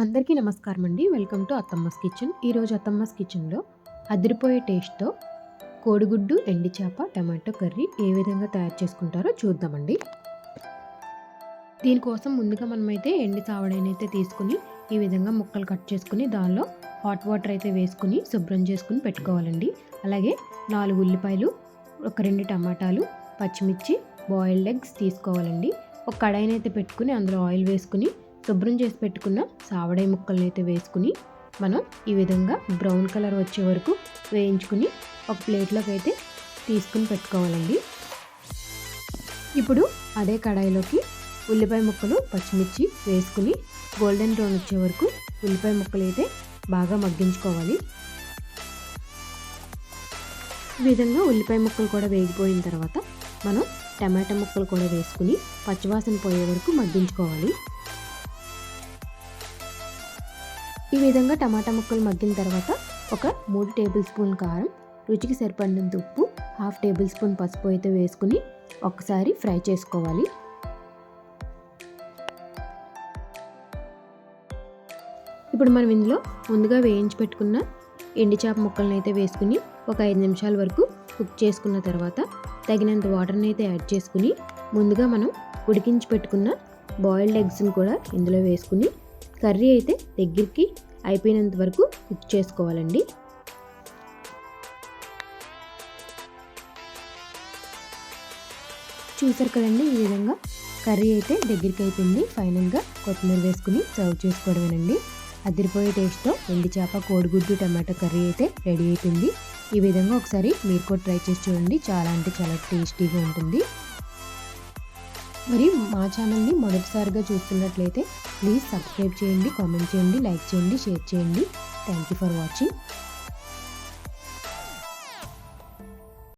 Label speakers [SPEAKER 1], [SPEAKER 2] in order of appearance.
[SPEAKER 1] అందరికీ నమస్కారం అండి. Welcome to అత్తమ్మస్ kitchen. ఈరోజు అత్తమ్మస్ కిచెన్లో అదిరిపోయే టేస్ట్తో కోడిగుడ్డు, ఎండి చేప, టమాటో కర్రీ ఏ విధంగా తయారు చేసుకుంటారో చూద్దామండి. దీనికోసం ముందుగా మనమైతే ఎండి తావడైనైతే తీసుకుని ఈ విధంగా ముక్కలు కట్ చేసుకుని దానిలో హాట్ వాటర్ అయితే వేసుకుని శుభ్రం చేసుకుని పెట్టుకోవాలండి. అలాగే 4 ఉల్లిపాయలు, ఒక 2 టమాటాలు, పచ్చిమిర్చి, బాయిల్డ్ ఎగ్స్ తీసుకోవాలండి. ఒక కడాయినైతే పెట్టుకుని అందులో ఆయిల్ వేసుకుని శుభ్రం చేసి పెట్టుకున్న సావడాయి ముక్కలను అయితే వేసుకుని మనం ఈ విధంగా బ్రౌన్ కలర్ వచ్చే వరకు వేయించుకుని ఒక ప్లేట్లోకి అయితే తీసుకుని పెట్టుకోవాలండి. ఇప్పుడు అదే కడాయిలోకి ఉల్లిపాయ ముక్కలు, పచ్చిమిర్చి వేసుకుని గోల్డెన్ బ్రౌన్ వచ్చే వరకు ఉల్లిపాయ ముక్కలు అయితే బాగా మగ్గించుకోవాలి. ఈ విధంగా ఉల్లిపాయ ముక్కలు కూడా వేగిపోయిన తర్వాత మనం టమాటా ముక్కలు కూడా వేసుకుని పచ్చివాసన పోయే వరకు మగ్గించుకోవాలి. ఈ విధంగా టమాటా ముక్కలు మగ్గిన తర్వాత ఒక 3 టేబుల్ స్పూన్ కారం, రుచికి సరిపడినంత ఉప్పు, 1/2 టేబుల్ స్పూన్ పసుపు అయితే వేసుకుని ఒకసారి ఫ్రై చేసుకోవాలి. ఇప్పుడు మనం ఇందులో ముందుగా వేయించి పెట్టుకున్న ఎండి చేప ముక్కలను అయితే వేసుకుని ఒక 5 నిమిషాల వరకు కుక్ చేసుకున్న తర్వాత తగినంత వాటర్ని అయితే యాడ్ చేసుకుని ముందుగా మనం ఉడికించి పెట్టుకున్న బాయిల్డ్ ఎగ్స్ని కూడా ఇందులో వేసుకుని కర్రీ అయితే దగ్గరికి అయిపోయినంత వరకు కుక్ చేసుకోవాలండి. చూసారు కదండి, ఈ విధంగా కర్రీ అయితే దగ్గరికి అయిపోయింది. ఫైనల్గా కొత్తిమీర వేసుకుని సర్వ్ చేసుకోవడమేనండి. అదిరిపోయే టేస్ట్తో ఎండి చేప, కోడిగుడ్డు, టమాటో కర్రీ అయితే రెడీ అయిపోయింది. ఈ విధంగా ఒకసారి మీరు కూడా ట్రై చేసి చూడండి. చాలా అంటే చాలా టేస్టీగా ఉంటుంది. మరి మా ఛానల్ని మొదటిసారిగా చూస్తున్నట్లయితే ప్లీజ్ సబ్స్క్రైబ్ చేయండి, కామెంట్ చేయండి, లైక్ చేయండి, షేర్ చేయండి. Thank you for watching.